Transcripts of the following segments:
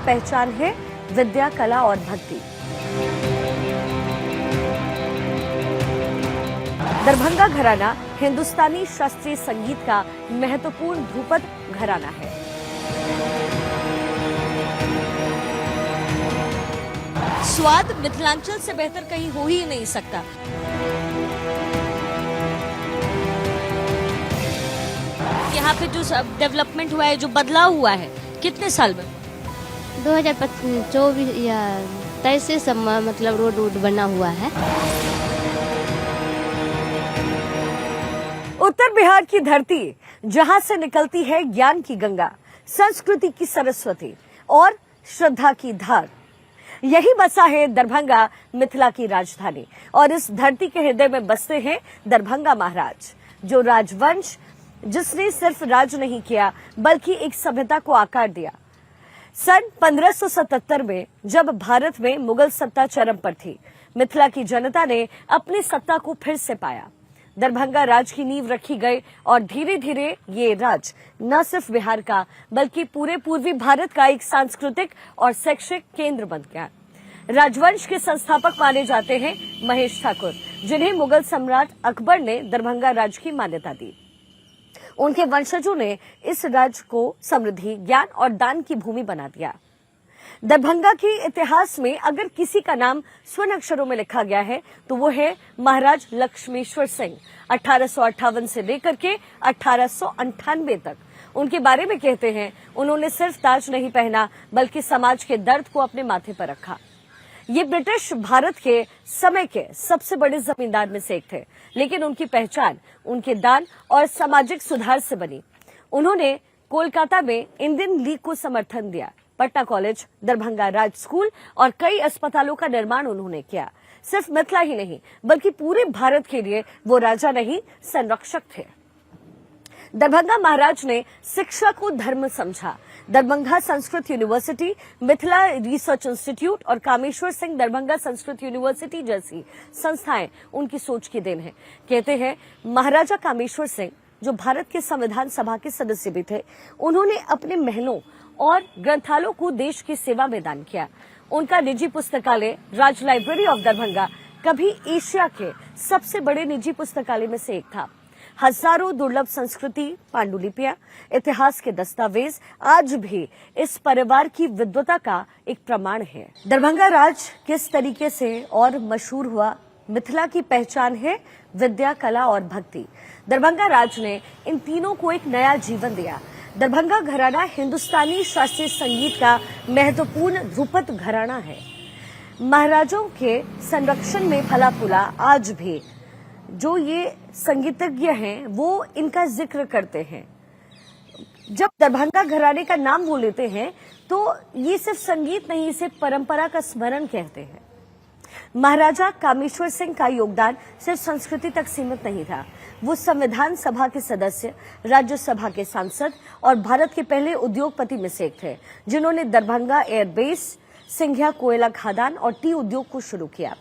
पहचान है विद्या, कला और भक्ति। दरभंगा घराना हिंदुस्तानी शास्त्रीय संगीत का महत्वपूर्ण ध्रुपद घराना है। स्वाद मिथिलांचल से बेहतर कहीं हो ही नहीं सकता। यहाँ पे जो डेवलपमेंट हुआ है, जो बदलाव हुआ है, कितने साल में? 2024 या 23 से सब मतलब रोड बना हुआ है। उत्तर बिहार की धरती, जहां से निकलती है ज्ञान की गंगा, संस्कृति की सरस्वती और श्रद्धा की धार, यही बसा है दरभंगा, मिथिला की राजधानी। और इस धरती के हृदय में बसते हैं दरभंगा महाराज, जो राजवंश जिसने सिर्फ राज नहीं किया बल्कि एक सभ्यता को आकार दिया। सन 1577 में जब भारत में मुगल सत्ता चरम पर थी, मिथिला की जनता ने अपनी सत्ता को फिर से पाया। दरभंगा राज की नींव रखी गई और धीरे धीरे ये राज न सिर्फ बिहार का बल्कि पूरे पूर्वी भारत का एक सांस्कृतिक और शैक्षिक केंद्र बन गया। राजवंश के संस्थापक माने जाते हैं महेश ठाकुर, जिन्हें मुगल सम्राट अकबर ने दरभंगा राज की मान्यता दी। उनके वंशजों ने इस राज्य को समृद्धि, ज्ञान और दान की भूमि बना दिया। दरभंगा के इतिहास में अगर किसी का नाम स्वर्ण अक्षरों में लिखा गया है तो वो है महाराज लक्ष्मेश्वर सिंह। 1858 से लेकर के 1898 तक उनके बारे में कहते हैं, उन्होंने सिर्फ ताज नहीं पहना बल्कि समाज के दर्द को अपने माथे पर रखा। ये ब्रिटिश भारत के समय के सबसे बड़े जमींदार में से एक थे, लेकिन उनकी पहचान उनके दान और सामाजिक सुधार से बनी। उन्होंने कोलकाता में इंडियन लीग को समर्थन दिया, पटना कॉलेज, दरभंगा राज स्कूल और कई अस्पतालों का निर्माण उन्होंने किया। सिर्फ मिथिला ही नहीं बल्कि पूरे भारत के लिए वो राजा नहीं, संरक्षक थे। दरभंगा महाराज ने शिक्षा को धर्म समझा। Darbhanga Sanskrit university, Mithila research institute और कामेश्वर सिंह दरभंगा संस्कृत यूनिवर्सिटी जैसी संस्थाएं उनकी सोच की देन है। कहते हैं महाराजा कामेश्वर सिंह, जो भारत के संविधान सभा के सदस्य भी थे, उन्होंने अपने महलों और ग्रंथालयों को देश की सेवा में दान किया। उनका निजी पुस्तकालय राज लाइब्रेरी ऑफ दरभंगा कभी एशिया के सबसे बड़े निजी पुस्तकालय में से एक था। हजारों दुर्लभ संस्कृति, पांडुलिपियां, इतिहास के दस्तावेज आज भी इस परिवार की विद्वता का एक प्रमाण है। दरभंगा राज किस तरीके से और मशहूर हुआ? मिथिला की पहचान है विद्या, कला और भक्ति। दरभंगा राज ने इन तीनों को एक नया जीवन दिया। दरभंगा घराना हिंदुस्तानी शास्त्रीय संगीत का महत्वपूर्ण ध्रुपद घराना है। महाराजों के संरक्षण में फला फूला आज भी जो ये संगीतज्ञ हैं वो इनका जिक्र करते हैं। जब दरभंगा घराने का नाम वो लेते हैं तो ये सिर्फ संगीत नहीं, इसे परंपरा का स्मरण कहते हैं। महाराजा कामेश्वर सिंह का योगदान सिर्फ संस्कृति तक सीमित नहीं था। वो संविधान सभा के सदस्य, राज्यसभा के सांसद और भारत के पहले उद्योगपति में से एक थे, जिन्होंने दरभंगा एयरबेस, सिंघिया कोयला खदान और टी उद्योग को शुरू किया।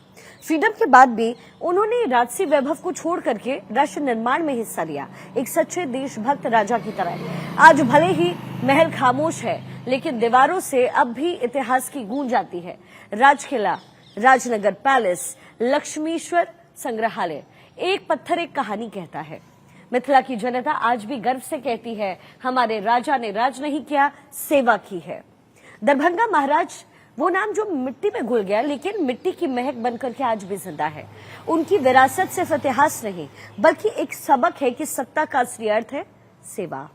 फ्रीडम के बाद भी उन्होंने राजसी वैभव को छोड़ करके राष्ट्र निर्माण में हिस्सा लिया, एक सच्चे देशभक्त राजा की तरह। आज भले ही महल खामोश है, लेकिन दीवारों से अब भी इतिहास की गूंज आती है। राजकिला, राजनगर पैलेस, लक्ष्मीश्वर संग्रहालय, एक पत्थर एक कहानी कहता है। मिथिला की जनता आज भी गर्व से कहती है, हमारे राजा ने राज नहीं किया, सेवा की है। दरभंगा महाराज वो नाम जो मिट्टी में घुल गया, लेकिन मिट्टी की महक बनकर के आज भी जिंदा है। उनकी विरासत सिर्फ इतिहास नहीं बल्कि एक सबक है कि सत्ता का असली अर्थ है सेवा,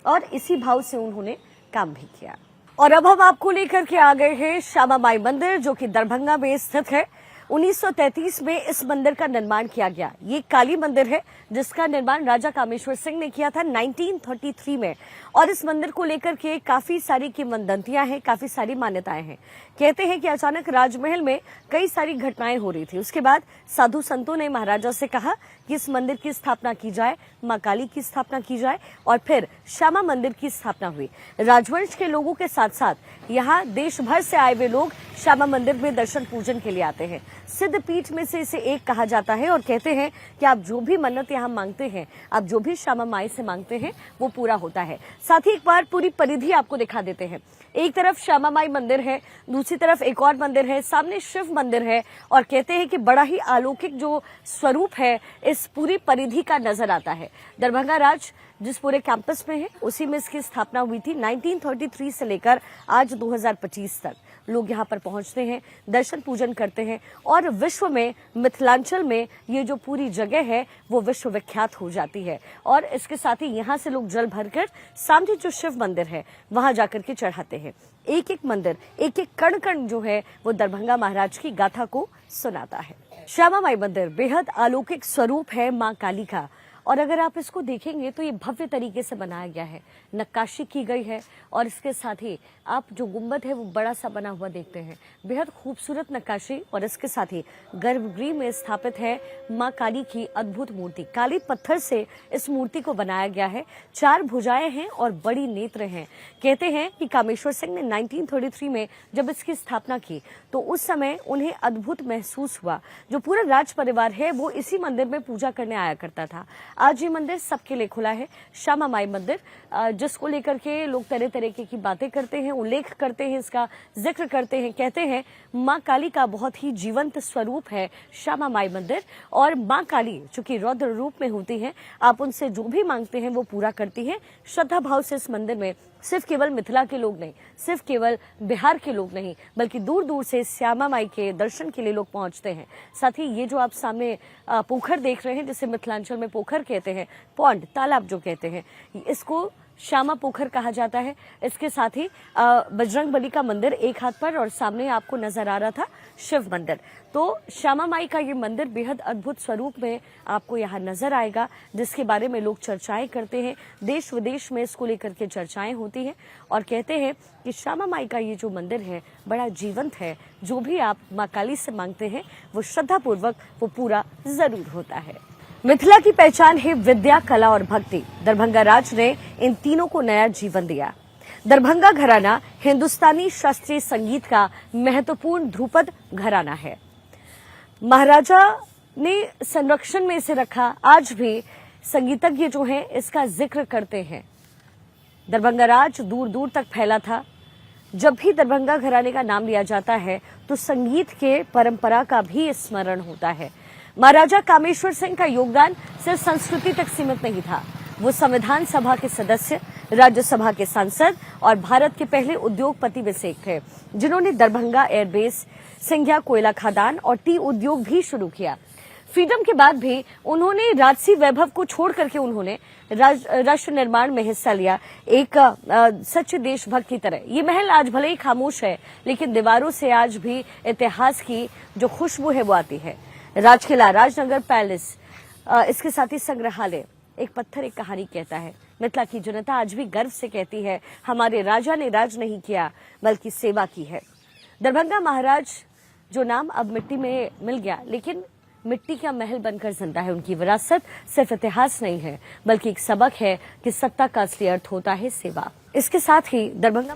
और इसी भाव से उन्होंने काम भी किया। और अब हम आपको लेकर के आ गए हैं श्यामा माई मंदिर, जो कि दरभंगा में स्थित है। 1933 में इस मंदिर का निर्माण किया गया। ये काली मंदिर है जिसका निर्माण राजा कामेश्वर सिंह ने किया था 1933 में। और इस मंदिर को लेकर के काफी सारी किंवदंतियां हैं, काफी सारी मान्यताएं हैं। कहते हैं कि अचानक राजमहल में कई सारी घटनाएं हो रही थी। उसके बाद साधु संतों ने महाराजा से कहा कि इस मंदिर की स्थापना की जाए, मां काली की स्थापना की जाए, और फिर श्यामा मंदिर की स्थापना हुई। राजवंश के लोगों के साथ साथ यहाँ देश भर से आए हुए लोग श्यामा मंदिर में दर्शन पूजन के लिए आते हैं। सिद्ध पीठ में से इसे एक कहा जाता है और कहते हैं कि आप जो भी मन्नत यहाँ मांगते हैं, आप जो भी श्यामा माई से मांगते हैं वो पूरा होता है। साथ ही एक बार पूरी परिधि आपको दिखा देते हैं। एक तरफ श्यामा माई मंदिर है, दूसरी तरफ एक और मंदिर है, सामने शिव मंदिर है और कहते हैं कि बड़ा ही अलौकिक जो स्वरूप है इस पूरी परिधि का नजर आता है। दरभंगा राज जिस पूरे कैंपस में है उसी में इसकी स्थापना हुई थी। 1933 से लेकर आज 2025 तक लोग यहाँ पर पहुंचते हैं, दर्शन पूजन करते हैं और विश्व में मिथिलांचल में ये जो पूरी जगह है वो विश्व विख्यात हो जाती है। और इसके साथ ही यहाँ से लोग जल भरकर सामने जो शिव मंदिर है वहां जाकर के चढ़ाते हैं। एक एक मंदिर, एक एक कण कण जो है वो दरभंगा महाराज की गाथा को सुनाता है। श्यामा माई मंदिर बेहद अलौकिक स्वरूप है मां काली का और अगर आप इसको देखेंगे तो ये भव्य तरीके से बनाया गया है, नक्काशी की गई है और इसके साथ ही आप जो गुंबद है वो बड़ा सा बना हुआ देखते हैं, बेहद खूबसूरत नक्काशी। और इसके साथ ही गर्भगृह में स्थापित है मां काली की अद्भुत मूर्ति। काली पत्थर से इस मूर्ति को बनाया गया है। 4 भुजाएं हैं और बड़ी नेत्र हैं। कहते हैं कि कामेश्वर सिंह ने 1933 में जब इसकी स्थापना की तो उस समय उन्हें अद्भुत महसूस हुआ। जो पूरा राज परिवार है वो इसी मंदिर में पूजा करने आया करता था। आज ये मंदिर सबके लिए खुला है, श्यामा माई मंदिर, जिसको लेकर के लोग तरह तरीके की बातें करते हैं, उल्लेख करते हैं, इसका जिक्र करते हैं। कहते हैं मां काली का बहुत ही जीवंत स्वरूप है श्यामा माई मंदिर और मां काली चूंकि रौद्र रूप में होती हैं, आप उनसे जो भी मांगते हैं वो पूरा करती हैं। श्रद्धा भाव से इस मंदिर में सिर्फ केवल मिथिला के लोग नहीं, सिर्फ केवल बिहार के लोग नहीं, बल्कि दूर दूर से श्यामा माई के दर्शन के लिए लोग पहुंचते हैं। साथ ही ये जो आप सामने पोखर देख रहे हैं, जिसे मिथिलांचल में पोखर कहते हैं, पौंड तालाब जो कहते हैं, इसको श्यामा पोखर कहा जाता है। इसके साथ ही बजरंग बली का मंदिर एक हाथ पर और सामने आपको नजर आ रहा था शिव मंदिर। तो श्यामा माई का ये मंदिर बेहद अद्भुत स्वरूप में आपको यहाँ नजर आएगा, जिसके बारे में लोग चर्चाएं करते हैं। देश विदेश में इसको लेकर के चर्चाएं होती हैं और कहते हैं कि श्यामा माई का ये जो मंदिर है बड़ा जीवंत है। जो भी आप मां काली से मांगते हैं वो श्रद्धापूर्वक वो पूरा जरूर होता है। मिथिला की पहचान है विद्या, कला और भक्ति। दरभंगा राज ने इन तीनों को नया जीवन दिया। दरभंगा घराना हिंदुस्तानी शास्त्रीय संगीत का महत्वपूर्ण ध्रुपद घराना है। महाराजा ने संरक्षण में इसे रखा। आज भी संगीतज्ञ जो हैं इसका जिक्र करते हैं। दरभंगा राज दूर दूर तक फैला था। जब भी दरभंगा घराने का नाम लिया जाता है तो संगीत के परंपरा का भी स्मरण होता है। महाराजा कामेश्वर सिंह का योगदान सिर्फ संस्कृति तक सीमित नहीं था। वो संविधान सभा के सदस्य, राज्यसभा के सांसद और भारत के पहले उद्योगपति में से एक थे, जिन्होंने दरभंगा एयरबेस, सिंघिया कोयला खदान और टी उद्योग भी शुरू किया। फ्रीडम के बाद भी उन्होंने राजसी वैभव को छोड़ करके उन्होंने राष्ट्र निर्माण में हिस्सा लिया, एक सच्चे देशभक्त की तरह। ये महल आज भले ही खामोश है, लेकिन दीवारों से आज भी इतिहास की जो खुशबू है वो आती है। राजकिला, राजनगर पैलेस, इसके साथ ही संग्रहालय, एक पत्थर एक कहानी कहता है। मिथिला की जनता आज भी गर्व से कहती है, हमारे राजा ने राज नहीं किया बल्कि सेवा की है। दरभंगा महाराज जो नाम अब मिट्टी में मिल गया, लेकिन मिट्टी का महल बनकर जिंदा है। उनकी विरासत सिर्फ इतिहास नहीं है बल्कि एक सबक है कि सत्ता का असली अर्थ होता है सेवा। इसके साथ ही दरभंगा